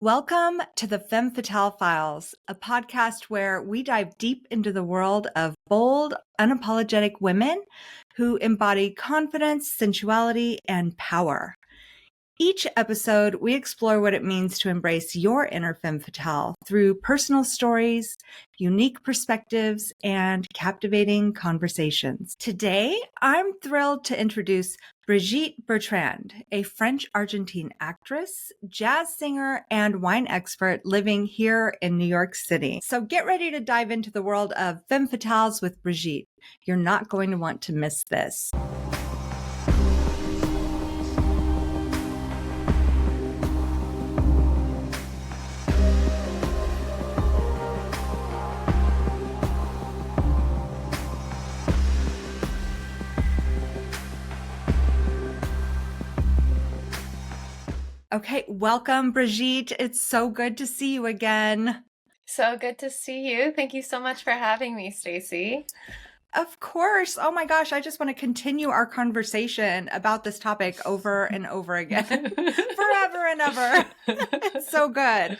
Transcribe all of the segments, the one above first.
Welcome to the Femme Fatale Files, a podcast where we dive deep into the world of bold, unapologetic women who embody confidence, sensuality, and power. Each episode, we explore what it means to embrace your inner femme fatale through personal stories, unique perspectives, and captivating conversations. Today, I'm thrilled to introduce Brigitte Bertrand, a French-Argentine actress, jazz singer, and wine expert living here in New York City. So get ready to dive into the world of femme fatales with Brigitte. You're not going to want to miss this. Okay, welcome, Brigitte. It's so good to see you again. So good to see you. Thank you so much for having me, Stacie. Of course. Oh my gosh, I just want to continue our conversation about this topic over and over again, forever and ever. It's so good.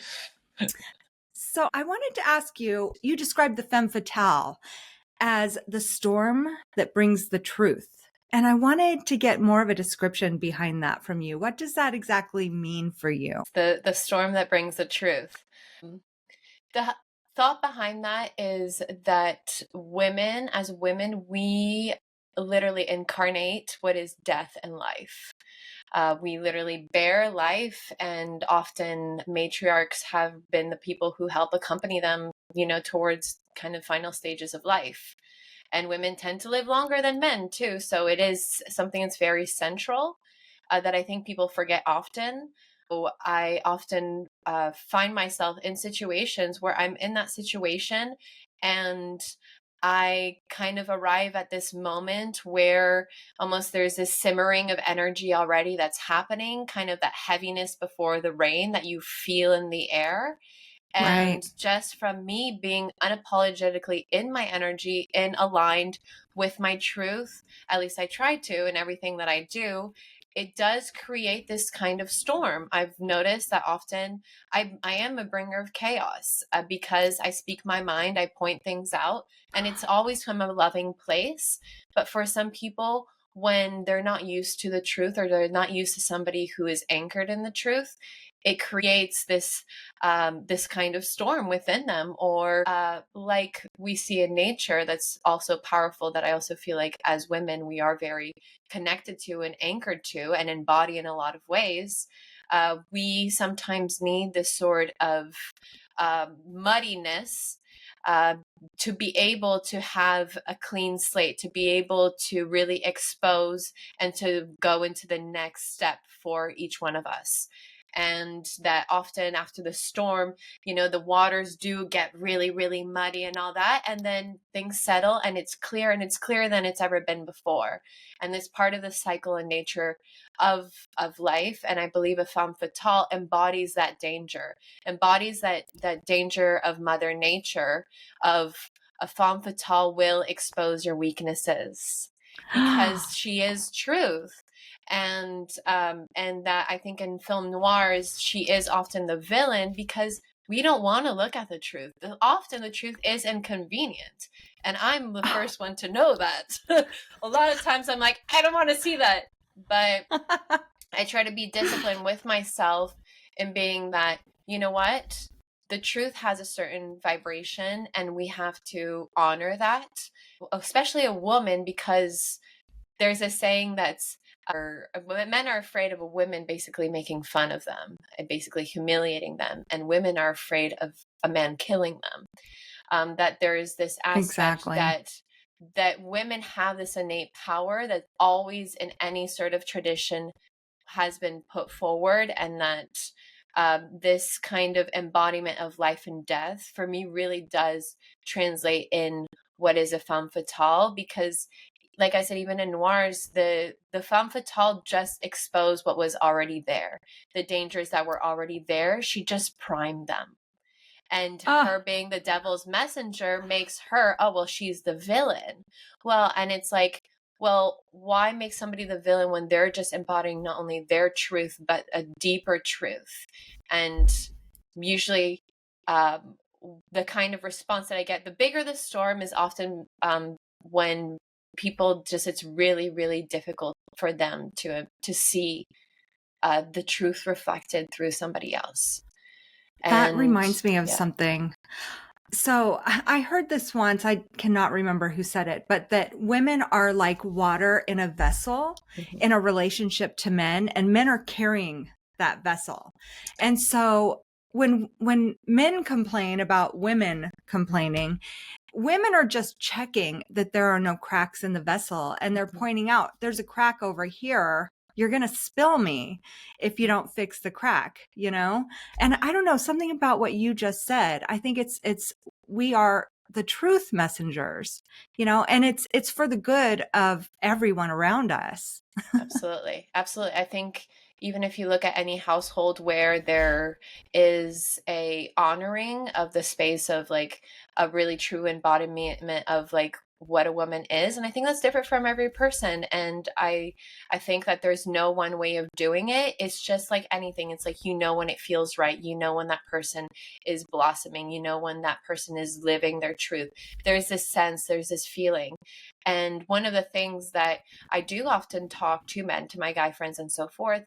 So I wanted to ask you, you described the femme fatale as the storm that brings the truth. And I wanted to get more of a description behind that from you. What does that exactly mean for you? The storm that brings the truth. The thought behind that is that as women, we literally incarnate what is death and life. We literally bear life, and often matriarchs have been the people who help accompany them, towards kind of final stages of life. And women tend to live longer than men too. So it is something that's very central that I think people forget often. So I often find myself in situations where I'm in that situation and I kind of arrive at this moment where almost there's this simmering of energy already that's happening, kind of that heaviness before the rain that you feel in the air. And Right. just from me being unapologetically in my energy and aligned with my truth, at least I try to in everything that I do, it does create this kind of storm. I've noticed that often I am a bringer of chaos because I speak my mind, I point things out, and it's always from a loving place. But for some people, when they're not used to the truth or they're not used to somebody who is anchored in the truth, it creates this kind of storm within them, or like we see in nature that's also powerful, that I also feel like as women we are very connected to and anchored to and embody in a lot of ways. We sometimes need this sort of muddiness to be able to have a clean slate, to be able to really expose and to go into the next step for each one of us. And that often after the storm, the waters do get really, really muddy and all that. And then things settle and it's clearer than it's ever been before. And this part of the cycle and nature of life. And I believe a femme fatale embodies that danger, embodies that danger of Mother Nature, of a femme fatale will expose your weaknesses because she is truth. And that I think in film noirs, she is often the villain because we don't want to look at the truth. Often the truth is inconvenient. And I'm the first one to know that. A lot of times I'm like, I don't want to see that. But I try to be disciplined with myself in being that, you know what? The truth has a certain vibration and we have to honor that, especially a woman, because there's a saying that's men are afraid of a woman basically making fun of them and basically humiliating them, and women are afraid of a man killing them. That there is this aspect that women have this innate power that always in any sort of tradition has been put forward, and that this kind of embodiment of life and death for me really does translate in what is a femme fatale, because like I said, even in noirs, the femme fatale just exposed what was already there. The dangers that were already there, she just primed them. And her being the devil's messenger makes her, oh, well, she's the villain. Well, and it's like, well, why make somebody the villain when they're just embodying not only their truth, but a deeper truth? And usually the kind of response that I get, the bigger the storm is often when people just, it's really, really difficult for them to see the truth reflected through somebody else. That And reminds me of yeah. something. So I heard this once, I cannot remember who said it, but that women are like water in a vessel in a relationship to men, and men are carrying that vessel. And so when men complain about women complaining, women are just checking that there are no cracks in the vessel, and they're pointing out there's a crack over here. You're going to spill me if you don't fix the crack, you know? And I don't know, something about what you just said. I think it's we are the truth messengers, you know, and it's for the good of everyone around us. Absolutely. Absolutely. I think even if you look at any household where there is a honoring of the space of like a really true embodiment of like what a woman is, and I think that's different from every person, and I think that there's no one way of doing it. It's just like anything. It's like, you know, when it feels right, you know, when that person is blossoming, you know, when that person is living their truth. There's this sense, there's this feeling. And one of the things that I do often talk to men, to my guy friends and so forth,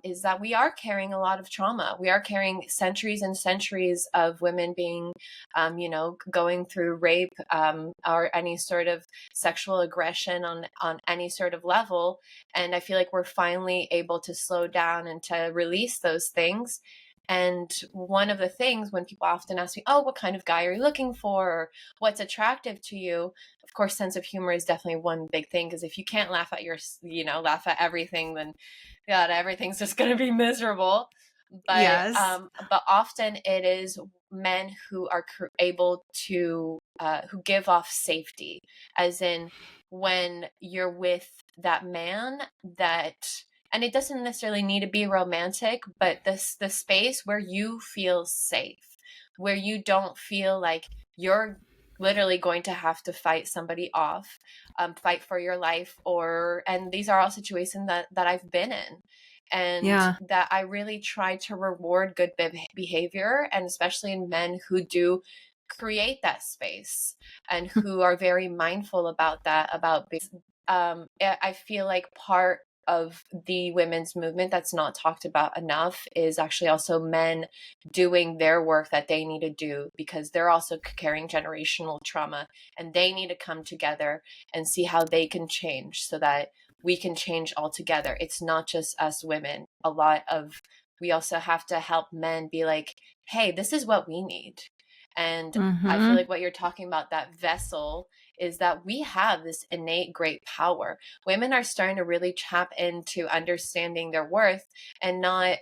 is that we are carrying a lot of trauma. We are carrying centuries and centuries of women being, you know, going through rape or any sort of sexual aggression on any sort of level. And I feel like we're finally able to slow down and to release those things. And one of the things when people often ask me, oh, what kind of guy are you looking for? Or what's attractive to you? Of course, sense of humor is definitely one big thing, because if you can't laugh at laugh at everything, then God, everything's just going to be miserable. Yes. But often it is men who are able to, who give off safety, as in when you're with that man that, and it doesn't necessarily need to be romantic, but the space where you feel safe, where you don't feel like you're literally going to have to fight somebody off, fight for your life, and these are all situations that I've been in, and Yeah. that I really try to reward good behavior, and especially in men who do create that space and who are very mindful about that, I feel like part of the women's movement that's not talked about enough is actually also men doing their work that they need to do, because they're also carrying generational trauma, and they need to come together and see how they can change so that we can change all together. It's not just us women. We also have to help men be like, hey, this is what we need. And I feel like what you're talking about, that vessel, is that we have this innate great power. Women are starting to really tap into understanding their worth, and not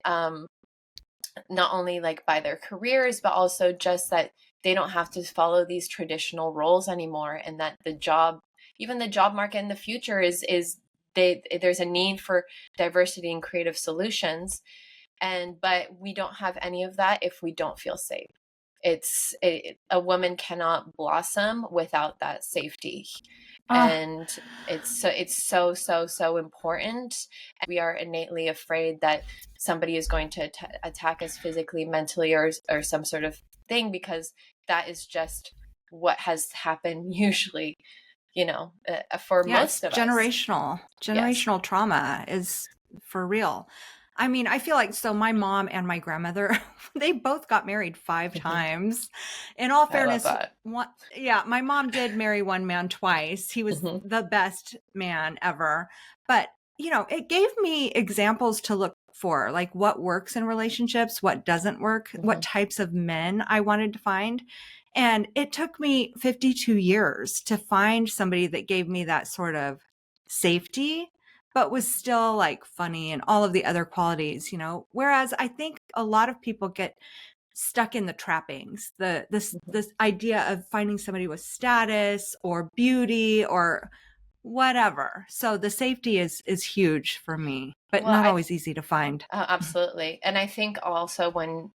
only like by their careers, but also just that they don't have to follow these traditional roles anymore, and that even the job market in the future there's a need for diversity and creative solutions, but we don't have any of that if we don't feel safe. A woman cannot blossom without that safety. Oh, And it's so important. And we are innately afraid that somebody is going to attack us physically, mentally, or some sort of thing, because that is just what has happened usually, for yeah, most it's of us. generational. Yes. Generational trauma is for real. I mean, I feel like so my mom and my grandmother, they both got married 5 times. In all I love fairness, that. yeah, my mom did marry one man twice. He was Hmm. the best man ever. But, you know, it gave me examples to look for, like what works in relationships, what doesn't work, what Hmm. types of men I wanted to find. And it took me 52 years to find somebody that gave me that sort of safety, but was still like funny and all of the other qualities, you know. Whereas I think a lot of people get stuck in the trappings, this idea of finding somebody with status or beauty or whatever. So the safety is huge for me, but Well, not always easy to find. absolutely. And I think also when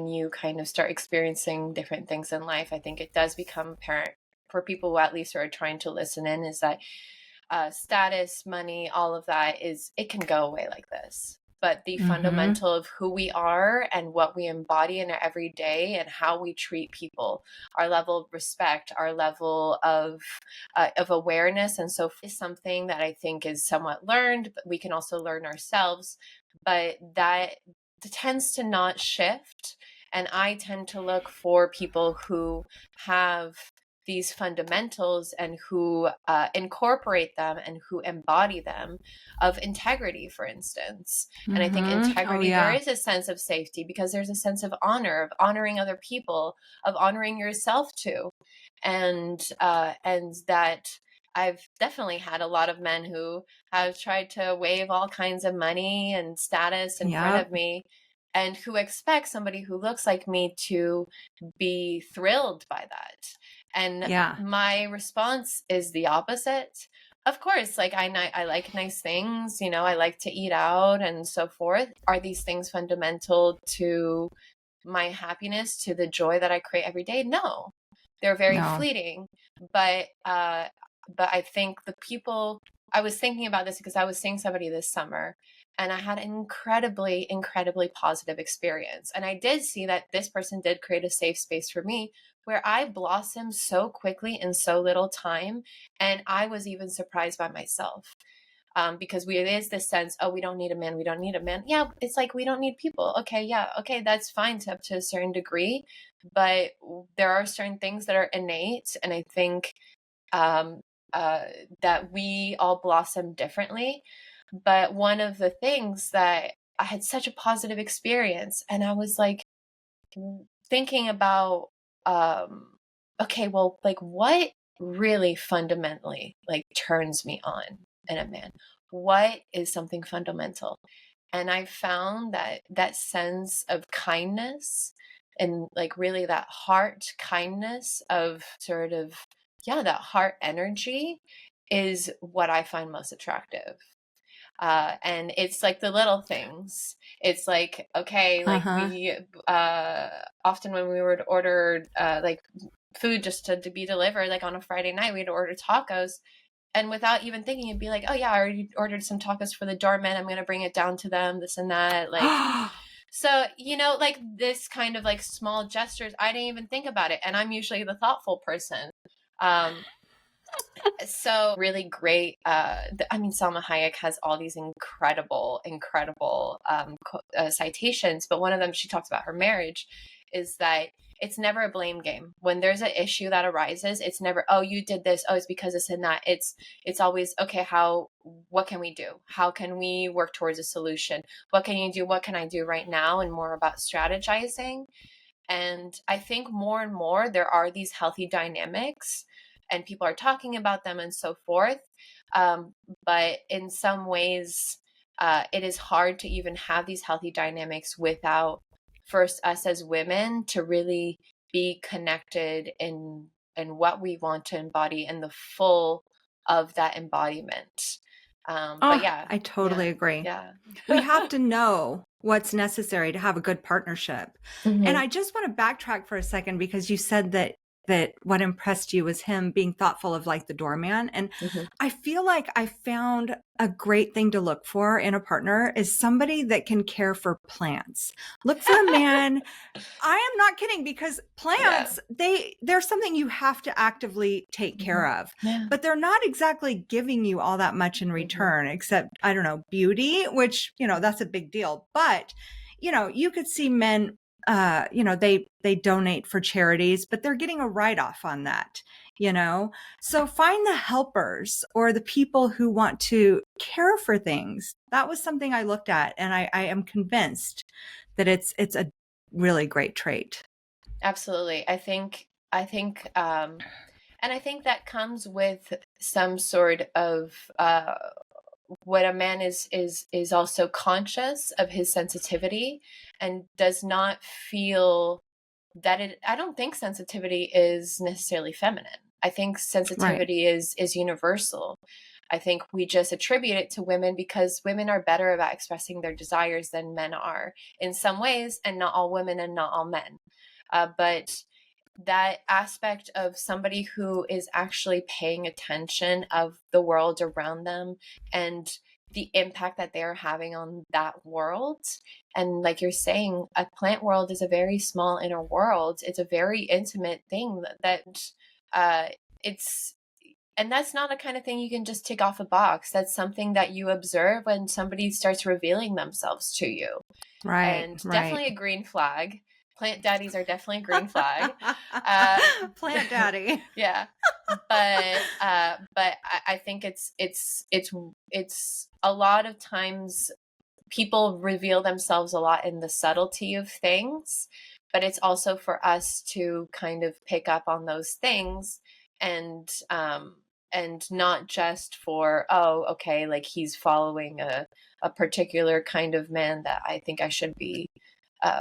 you kind of start experiencing different things in life, I think it does become apparent for people who at least are trying to listen in, is that status, money, all of that, it can go away like this. but the fundamental of who we are and what we embody in our everyday and how we treat people, our level of respect, our level of awareness. And so is something that I think is somewhat learned, but we can also learn ourselves, but that tends to not shift. And I tend to look for people who have these fundamentals and who incorporate them and who embody them, of integrity, for instance. And I think integrity, there is a sense of safety because there's a sense of honor, of honoring other people, of honoring yourself too. And that I've definitely had a lot of men who have tried to wave all kinds of money and status in front of me, and who expect somebody who looks like me to be thrilled by that. And my response is the opposite. Of course, like I like nice things, you know, I like to eat out and so forth. Are these things fundamental to my happiness, to the joy that I create every day? No, they're very fleeting. But I think the people, I was thinking about this because I was seeing somebody this summer, and I had an incredibly, incredibly positive experience. And I did see that this person did create a safe space for me where I blossomed so quickly in so little time. And I was even surprised by myself. Because it is this sense, oh, we don't need a man, we don't need a man. Yeah, it's like we don't need people. Okay, yeah, okay, that's fine up to a certain degree. But there are certain things that are innate. And I think that we all blossom differently. But one of the things that I had such a positive experience, and I was like thinking about, okay, well, like what really fundamentally like turns me on in a man? What is something fundamental? And I found that that sense of kindness and like really that heart kindness of sort of, that heart energy is what I find most attractive. And it's like the little things. It's like, okay, like we often when we would order like food just to be delivered, like on a Friday night, we'd order tacos. And without even thinking, it'd be like, oh yeah, I already ordered some tacos for the doorman. I'm going to bring it down to them, this and that. Like, so, you know, like this kind of like small gestures, I didn't even think about it. And I'm usually the thoughtful person. So really great. I mean, Salma Hayek has all these incredible citations, but one of them, she talks about her marriage, is that it's never a blame game. When there's an issue that arises, it's never, oh, you did this, oh, it's because this and that. It's always, okay, what can we do? How can we work towards a solution? What can you do? What can I do right now? And more about strategizing. And I think more and more there are these healthy dynamics and people are talking about them and so forth. But in some ways, it is hard to even have these healthy dynamics without first us as women to really be connected in what we want to embody and the full of that embodiment. But yeah, I totally agree. Yeah. We have to know what's necessary to have a good partnership. And I just want to backtrack for a second because you said that what impressed you was him being thoughtful of like the doorman. And I feel like I found a great thing to look for in a partner is somebody that can care for plants. Look for a man. I am not kidding, because plants, they're something you have to actively take care of, but they're not exactly giving you all that much in return, except, I don't know, beauty, which, you know, that's a big deal. But, you know, you could see men, you know, they donate for charities, but they're getting a write-off on that, you know? So find the helpers or the people who want to care for things. That was something I looked at, and I am convinced that it's a really great trait. Absolutely. I think, and I think that comes with some sort of, what a man is also conscious of his sensitivity and does not feel that I don't think sensitivity is necessarily feminine. I think sensitivity is universal. I think we just attribute it to women because women are better about expressing their desires than men are in some ways, and not all women and not all men. But that aspect of somebody who is actually paying attention of the world around them and the impact that they're having on that world. And like you're saying, a plant world is a very small inner world. It's a very intimate thing that it's, and that's not a kind of thing you can just tick off a box. That's something that you observe when somebody starts revealing themselves to you. Right. And right. definitely a green flag. Plant daddies are definitely a green flag. Plant daddy. Yeah. But I think it's a lot of times people reveal themselves a lot in the subtlety of things, but it's also for us to kind of pick up on those things and not just for, oh, okay, like he's following a particular kind of man that I think I should be.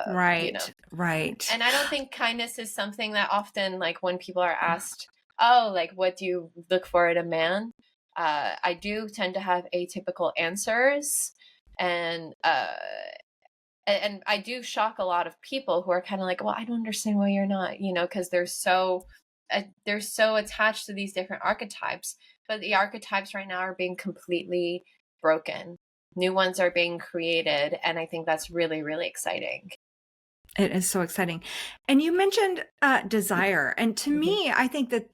Right. You know. Right. And I don't think kindness is something that often, like when people are asked, oh, like what do you look for in a man? I do tend to have atypical answers, and I do shock a lot of people who are kind of like, well, I don't understand why you're not, you know, because they're so attached to these different archetypes. But the archetypes right now are being completely broken. New ones are being created, and I think that's really, really exciting. It is so exciting. And you mentioned desire. And to me, I think that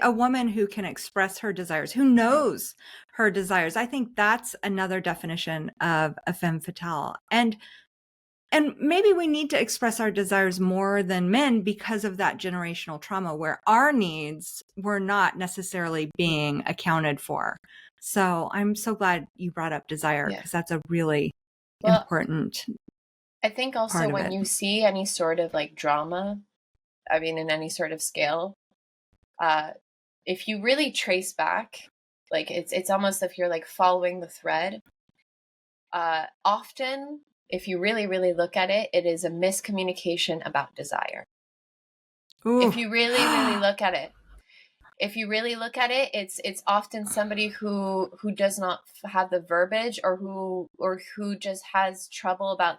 a woman who can express her desires, who knows her desires, I think that's another definition of a femme fatale. And maybe we need to express our desires more than men because of that generational trauma where our needs were not necessarily being accounted for. So I'm so glad you brought up desire, because that's a really important I think also when you see any sort of like drama, I mean, in any sort of scale, if you really trace back, like it's almost if you're like following the thread, often if you really, really look at it, it is a miscommunication about desire. Ooh. If you really, really look at it. If you really look at it, it's often somebody who does not have the verbiage or who just has trouble about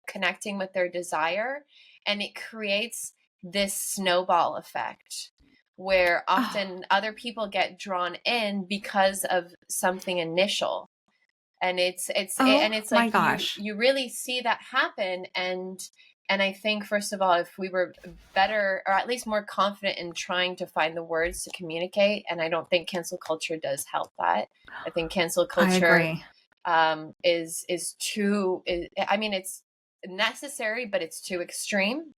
connecting with their desire, and it creates this snowball effect where often other people get drawn in because of something initial, and it's like you really see that happen. And I think, first of all, if we were better or at least more confident in trying to find the words to communicate, and I don't think cancel culture does help that. I think cancel culture is too, I mean, it's necessary, but it's too extreme.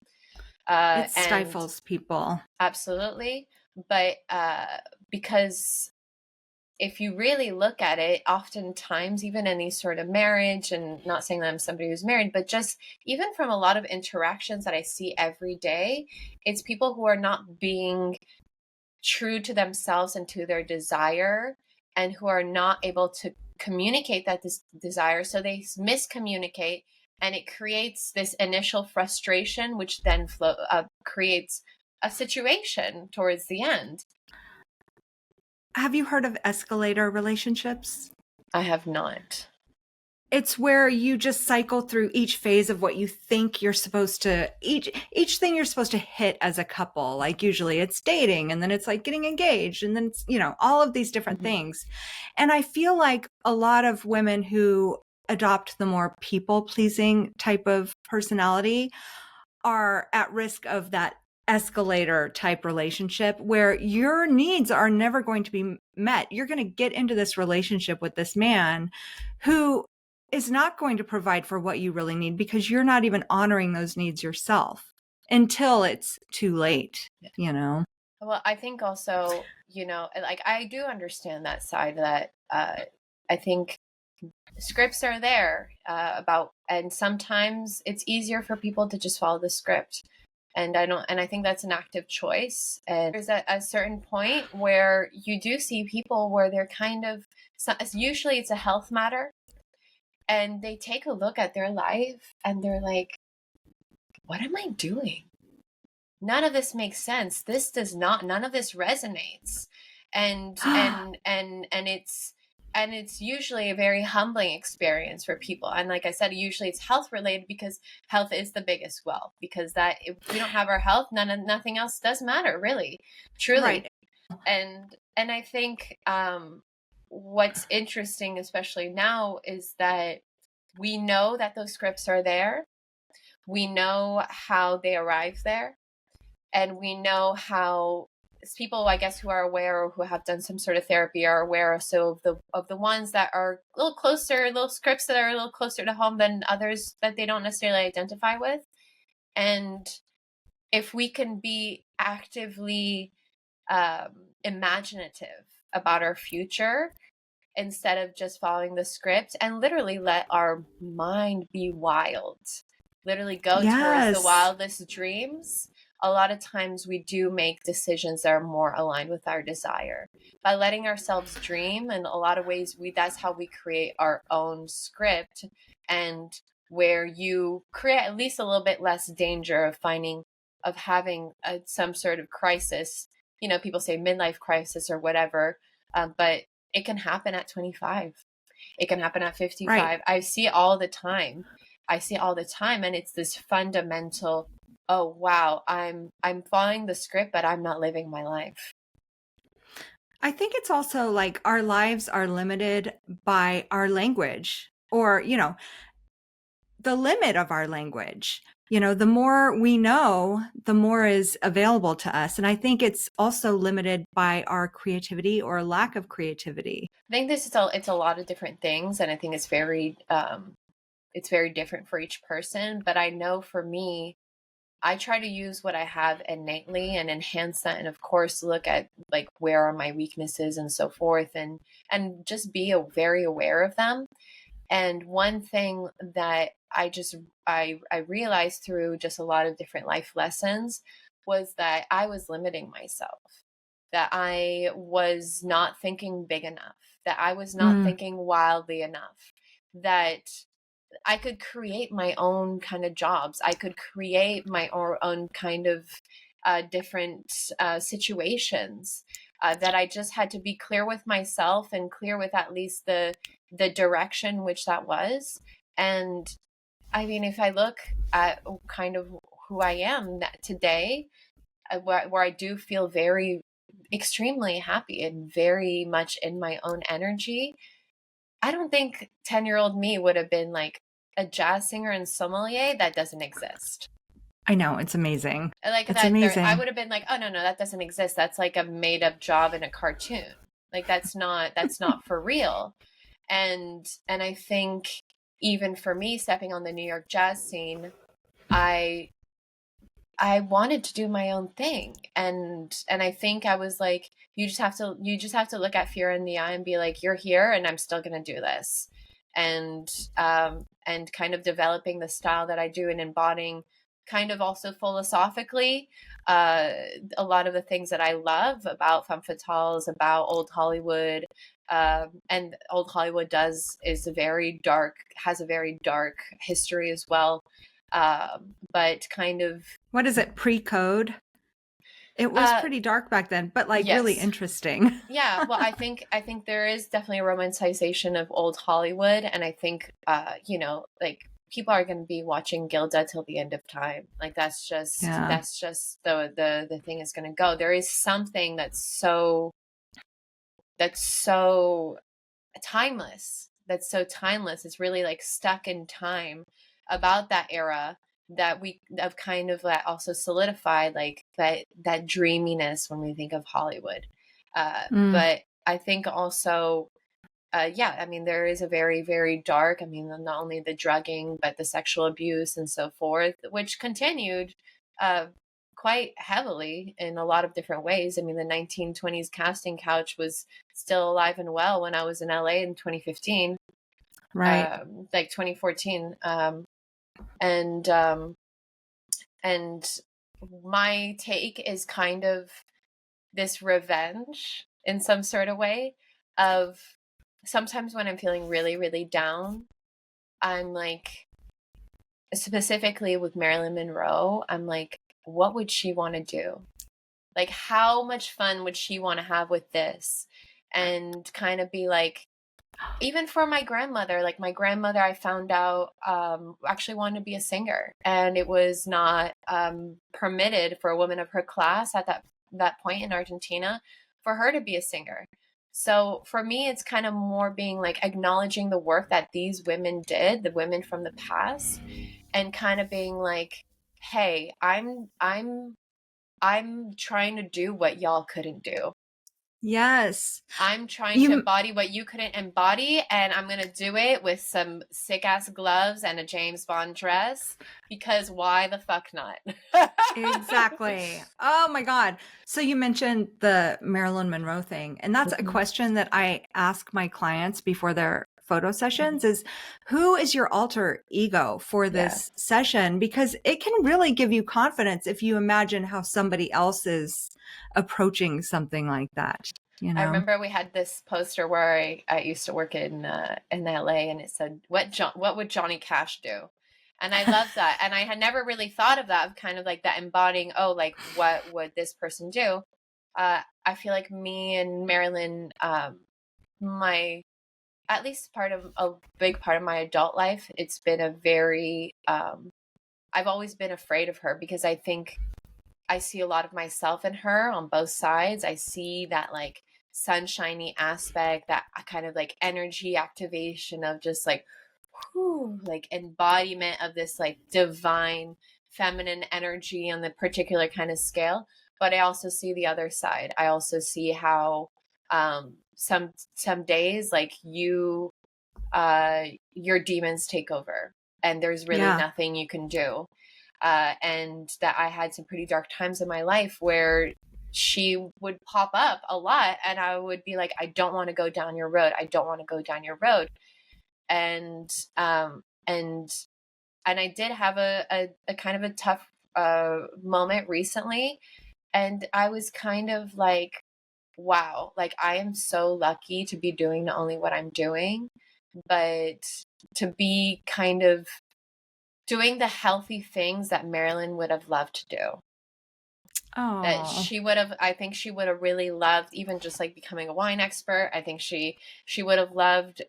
It stifles people. Absolutely. But because if you really look at it, oftentimes, even any sort of marriage, and not saying that I'm somebody who's married, but just even from a lot of interactions that I see every day, it's people who are not being true to themselves and to their desire, and who are not able to communicate that desire. So they miscommunicate, and it creates this initial frustration, which then creates a situation towards the end. Have you heard of escalator relationships? I have not. It's where you just cycle through each phase of what you think you're supposed to, each thing you're supposed to hit as a couple. Like usually it's dating, and then it's like getting engaged, and then it's, you know, all of these different things. And I feel like a lot of women who adopt the more people-pleasing type of personality are at risk of that escalator type relationship where your needs are never going to be met. You're going to get into this relationship with this man who is not going to provide for what you really need, because you're not even honoring those needs yourself until it's too late, you know? Well, I think also, you know, like I do understand that side, that I think scripts are there about, and sometimes it's easier for people to just follow the script. And I think that's an active choice. And there's a certain point where you do see people where they're kind of, usually it's a health matter, and they take a look at their life and they're like, what am I doing? None of this makes sense. None of this resonates. And it's usually a very humbling experience for people. And like I said, usually it's health related, because health is the biggest wealth, because that if we don't have our health, nothing else does matter, really, truly. Right. And I think what's interesting, especially now, is that we know that those scripts are there. We know how they arrive there. And we know how people, I guess, who are aware or who have done some sort of therapy are aware so of the ones that are a little closer, little scripts that are a little closer to home than others that they don't necessarily identify with. And if we can be actively imaginative about our future instead of just following the script, and literally let our mind be wild, literally go towards the wildest dreams, a lot of times we do make decisions that are more aligned with our desire. By letting ourselves dream, in a lot of ways, that's how we create our own script, and where you create at least a little bit less danger of having some sort of crisis. You know, people say midlife crisis or whatever, but it can happen at 25. It can happen at 55. Right. I see it all the time. And it's this fundamental, oh wow, I'm following the script, but I'm not living my life. I think it's also like our lives are limited by our language, or, you know, the limit of our language. You know, the more we know, the more is available to us. And I think it's also limited by our creativity or lack of creativity. I think it's a lot of different things, and I think it's very different for each person. But I know for me, I try to use what I have innately and enhance that, and of course look at like where are my weaknesses and so forth, and just be very aware of them. And one thing that I realized through just a lot of different life lessons was that I was limiting myself, that I was not thinking big enough, that I was not thinking wildly enough, that I could create my own kind of jobs. I could create my own kind of different situations, that I just had to be clear with myself and clear with at least the direction which that was. And I mean, if I look at kind of who I am today, where I do feel very extremely happy and very much in my own energy, I don't think 10-year-old me would have been like a jazz singer and sommelier. That doesn't exist. I know, it's amazing. Like it's amazing. I would have been like, oh no, that doesn't exist. That's like a made up job in a cartoon. Like that's not for real. And I think even for me, stepping on the New York jazz scene, I wanted to do my own thing. And I think I was like, you just have to look at fear in the eye and be like, you're here and I'm still going to do this. And kind of developing the style that I do and embodying kind of also philosophically a lot of the things that I love about Femme Fatales, about old Hollywood. And old Hollywood has a very dark history as well. But kind of, what is it, pre-code? It was pretty dark back then, but like really interesting. Yeah, well, I think there is definitely a romanticization of old Hollywood, and I think you know, like people are going to be watching Gilda till the end of time. Like that's just the thing is going to go. There is something that's so timeless. It's really like stuck in time about that era, that we have kind of also solidified like that dreaminess when we think of Hollywood. But I think also, I mean, there is a very, very dark, I mean, not only the drugging, but the sexual abuse and so forth, which continued quite heavily in a lot of different ways. I mean, the 1920s casting couch was still alive and well when I was in LA in 2015. Right. Like 2014. And my take is kind of this revenge in some sort of way of sometimes when I'm feeling really, really down, I'm like, specifically with Marilyn Monroe, I'm like, what would she want to do? Like, how much fun would she want to have with this? And kind of be like, even for my grandmother, I found out actually wanted to be a singer, and it was not permitted for a woman of her class at that point in Argentina for her to be a singer. So for me, it's kind of more being like acknowledging the work that these women did, the women from the past, and kind of being like, hey, I'm trying to do what y'all couldn't do. Yes. I'm trying to embody what you couldn't embody, and I'm going to do it with some sick ass gloves and a James Bond dress, because why the fuck not? Exactly. Oh my God. So you mentioned the Marilyn Monroe thing, and that's a question that I ask my clients before their photo sessions is, who is your alter ego for this session? Because it can really give you confidence if you imagine how somebody else is approaching something like that. You know? I remember we had this poster where I used to work in LA, and it said, what would Johnny Cash do? And I love that. And I had never really thought of that, of kind of like that embodying, oh, like what would this person do? I feel like me and Marilyn, at least a big part of my adult life, it's been a very, I've always been afraid of her, because I think I see a lot of myself in her on both sides. I see that like sunshiny aspect, that kind of like energy activation of just like, whew, like embodiment of this like divine feminine energy on the particular kind of scale. But I also see the other side. I also see how some days like your demons take over, and there's really nothing you can do. And that I had some pretty dark times in my life where she would pop up a lot, and I would be like, I don't want to go down your road. I don't want to go down your road. And and I did have a kind of a tough moment recently, and I was kind of like, wow, like I am so lucky to be doing not only what I'm doing, but to be kind of doing the healthy things that Marilyn would have loved to do. Oh. That I think she would have really loved, even just like becoming a wine expert. I think she would have loved,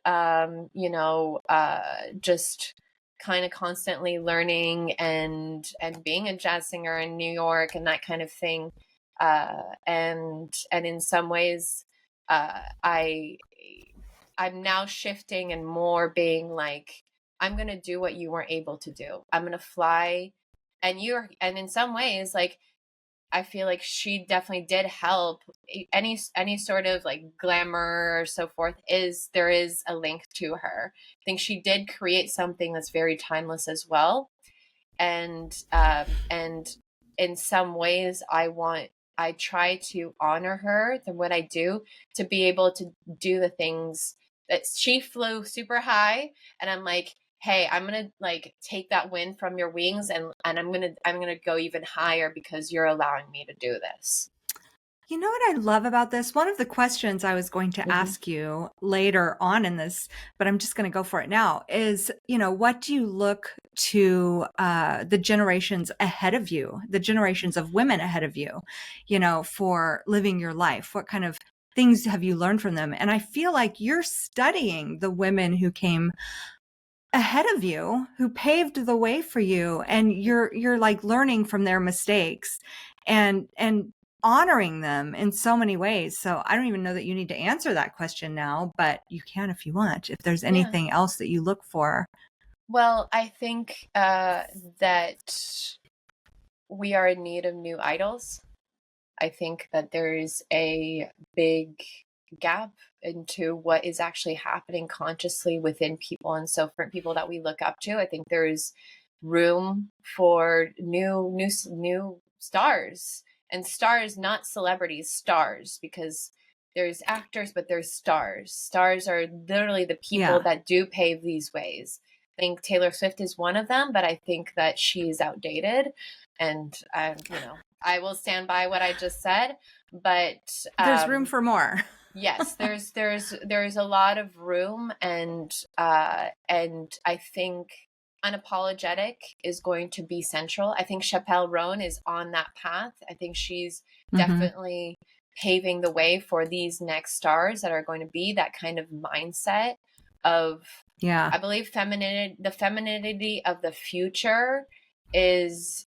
just kind of constantly learning and being a jazz singer in New York and that kind of thing. And in some ways, I'm now shifting and more being like, I'm going to do what you weren't able to do. I'm going to fly. And in some ways, like, I feel like she definitely did help. Any sort of like glamour or so forth, there is a link to her. I think she did create something that's very timeless as well. And in some ways I try to honor her than what I do, to be able to do the things that she flew super high, and I'm like, hey, I'm gonna like take that wind from your wings, and I'm gonna go even higher because you're allowing me to do this. You know what I love about this? One of the questions I was going to ask you later on in this, but I'm just going to go for it now, is, what do you look to the generations ahead of you, the generations of women ahead of you, for living your life? What kind of things have you learned from them? And I feel like you're studying the women who came ahead of you, who paved the way for you, and you're like learning from their mistakes and honoring them in so many ways. So I don't even know that you need to answer that question now, but you can if you want, if there's anything else that you look for. Well, I think that we are in need of new idols. I think that there's a big gap into what is actually happening consciously within people. And so for people that we look up to, I think there's room for new stars, and stars, not celebrities, stars, because there's actors, but there's stars. Stars are literally the people that do pave these ways. I think Taylor Swift is one of them, but I think that she is outdated, and I will stand by what I just said, but there's room for more. Yes, there's a lot of room, and I think unapologetic is going to be central. I think Chappell Roan is on that path. I think she's definitely paving the way for these next stars that are going to be that kind of mindset of, I believe the femininity of the future is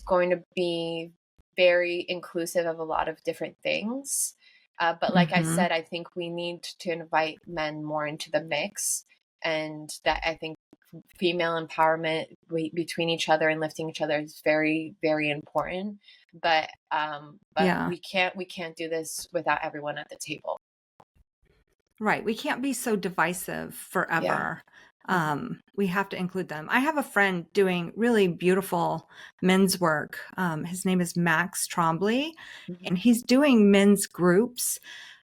going to be very inclusive of a lot of different things. But like I said, I think we need to invite men more into the mix, and that I think female empowerment between each other and lifting each other is very, very important. But Yeah. we can't do this without everyone at the table. Right. We can't be so divisive forever. We have to include them. I have a friend doing really beautiful men's work. His name is Max Trombley, and he's doing men's groups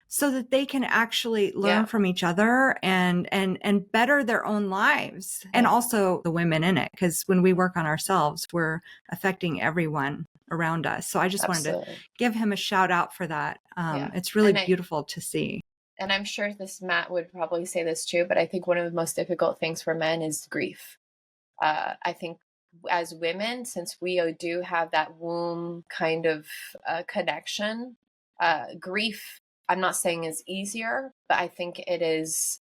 so that they can actually learn from each other and better their own lives, and also the women in it, because when we work on ourselves, we're affecting everyone around us. So I just wanted to give him a shout out for that. It's really beautiful to see. And I'm sure Matt would probably say this too, but I think one of the most difficult things for men is grief. I think as women, since we do have that womb kind of connection, grief, I'm not saying is easier, but I think it is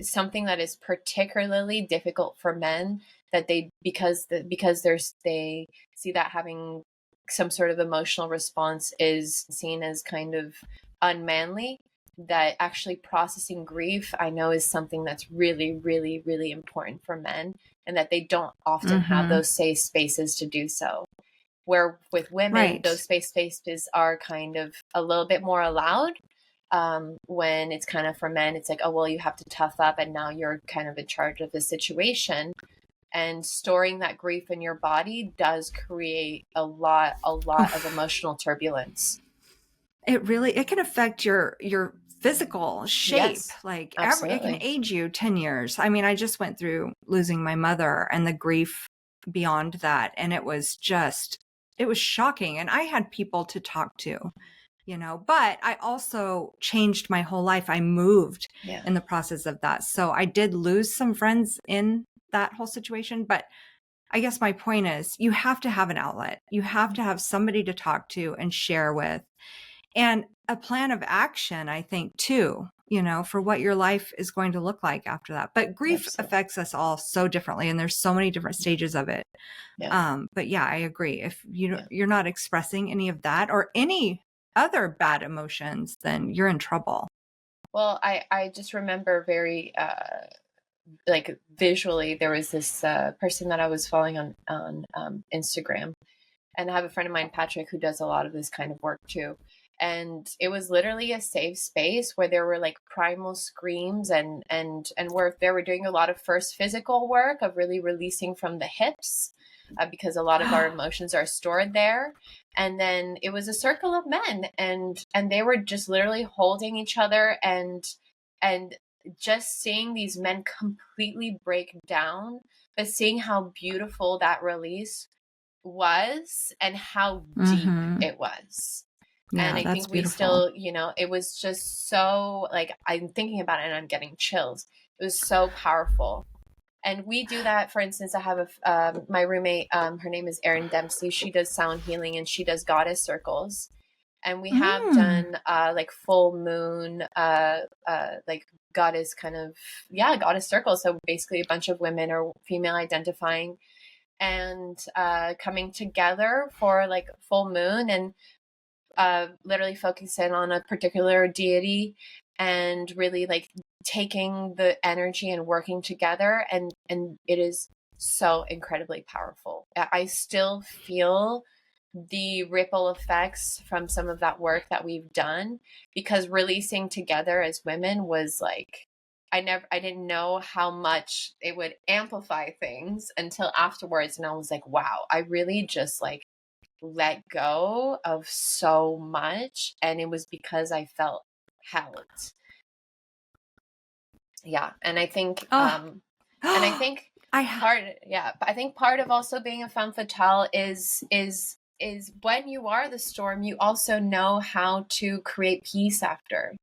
something that is particularly difficult for men, that because they see that having some sort of emotional response is seen as kind of unmanly, that actually processing grief, I know, is something that's really, really, really important for men, and that they don't often have those safe spaces to do so. Where with women, those spaces are kind of a little bit more allowed. When it's kind of for men, it's like, oh, well, you have to tough up, and now you're kind of in charge of the situation. And storing that grief in your body does create a lot of emotional turbulence. It can affect your physical shape. Like it can age you 10 years. I mean, I just went through losing my mother and the grief beyond that. And it was shocking. And I had people to talk to, but I also changed my whole life. I moved in the process of that. So I did lose some friends in that whole situation. But I guess my point is, you have to have an outlet. You have to have somebody to talk to and share with. And a plan of action, I think, too, for what your life is going to look like after that. But grief affects us all so differently, and there's so many different stages of it. But yeah, I agree. If you're not expressing any of that or any other bad emotions, then you're in trouble. Well, I just remember very like visually, there was this person that I was following on Instagram, and I have a friend of mine, Patrick, who does a lot of this kind of work too. And it was literally a safe space where there were like primal screams and where they were doing a lot of first physical work of really releasing from the hips, because a lot of our emotions are stored there. And then it was a circle of men, and they were just literally holding each other, and just seeing these men completely break down, but seeing how beautiful that release was and how deep it was. Yeah, and I think we still, it was just so, like, I'm thinking about it and I'm getting chills. It was so powerful. And we do that. For instance, I have my roommate, her name is Erin Dempsey. She does sound healing and she does goddess circles. And we have done like full moon, like goddess kind of, goddess circles. So basically a bunch of women or female identifying and coming together for like full moon, and literally focusing on a particular deity and really like taking the energy and working together. And it is so incredibly powerful. I still feel the ripple effects from some of that work that we've done, because releasing together as women was like, I didn't know how much it would amplify things until afterwards. And I was like, wow, I really just like let go of so much. And it was because I felt held. Yeah. And I think, and I think I think part of also being a femme fatale is when you are the storm, you also know how to create peace after.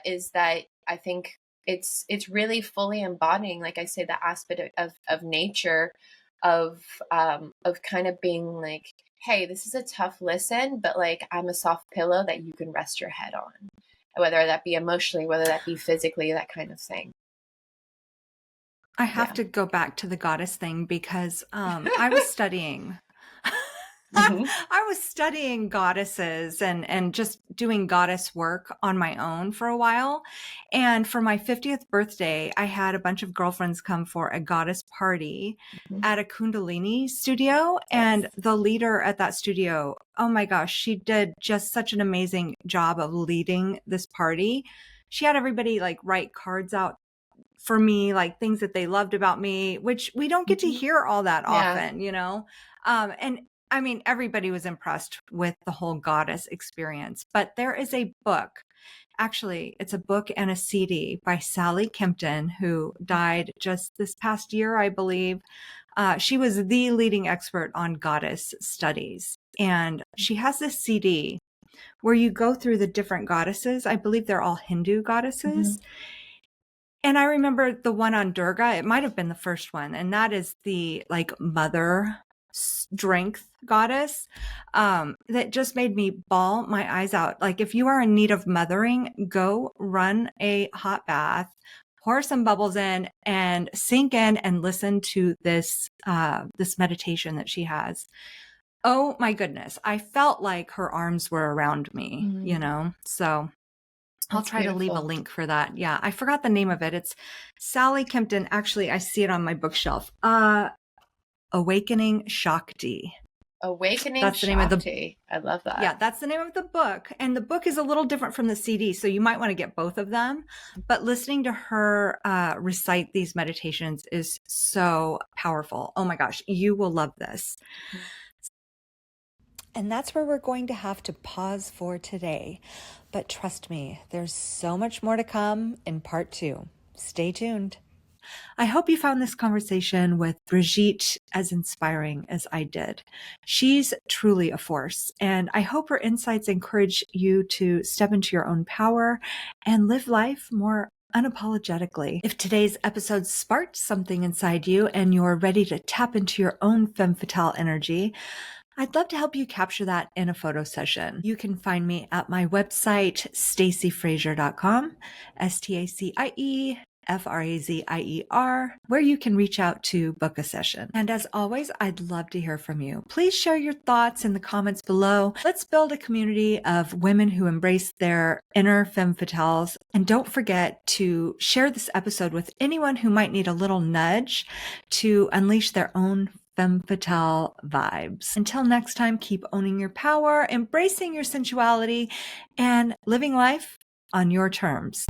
Is that I think it's really fully embodying, like I say, the aspect of nature, of kind of being like, hey, this is a tough listen, but like I'm a soft pillow that you can rest your head on, whether that be emotionally, whether that be physically, that kind of thing. I have to go back to the goddess thing because I was studying I was studying goddesses and just doing goddess work on my own for a while. And for my 50th birthday, I had a bunch of girlfriends come for a goddess party at a Kundalini studio. And the leader at that studio, oh my gosh, she did just such an amazing job of leading this party. She had everybody like write cards out for me, like things that they loved about me, which we don't get to hear all that often, you know? And I mean, everybody was impressed with the whole goddess experience, but there is a book. Actually, it's a book and a CD by Sally Kempton, who died just this past year, I believe. She was the leading expert on goddess studies. And she has this CD where you go through the different goddesses. I believe they're all Hindu goddesses. And I remember the one on Durga, it might have been the first one. And that is the like mother strength goddess that just made me bawl my eyes out. Like if you are in need of mothering, go run a hot bath, pour some bubbles in and sink in and listen to this, this meditation that she has. Oh my goodness. I felt like her arms were around me, you know? So I'll try to leave a link for that. Yeah, I forgot the name of it. It's Sally Kempton. Actually, I see it on my bookshelf. Awakening Shakti. Awakening That's the name of the. I love that. Yeah, that's the name of the book. And the book is a little different from the CD, so you might want to get both of them. But listening to her recite these meditations is so powerful. Oh my gosh, you will love this. And that's where we're going to have to pause for today. But trust me, there's so much more to come in part 2. Stay tuned. I hope you found this conversation with Brigitte as inspiring as I did. She's truly a force, and I hope her insights encourage you to step into your own power and live life more unapologetically. If today's episode sparked something inside you and you're ready to tap into your own femme fatale energy, I'd love to help you capture that in a photo session. You can find me at my website, staciefrazier.com, STACIEFRAZIER, where you can reach out to book a session. And as always, I'd love to hear from you. Please share your thoughts in the comments below. Let's build a community of women who embrace their inner femme fatales. And don't forget to share this episode with anyone who might need a little nudge to unleash their own femme fatale vibes. Until next time, keep owning your power, embracing your sensuality, and living life on your terms.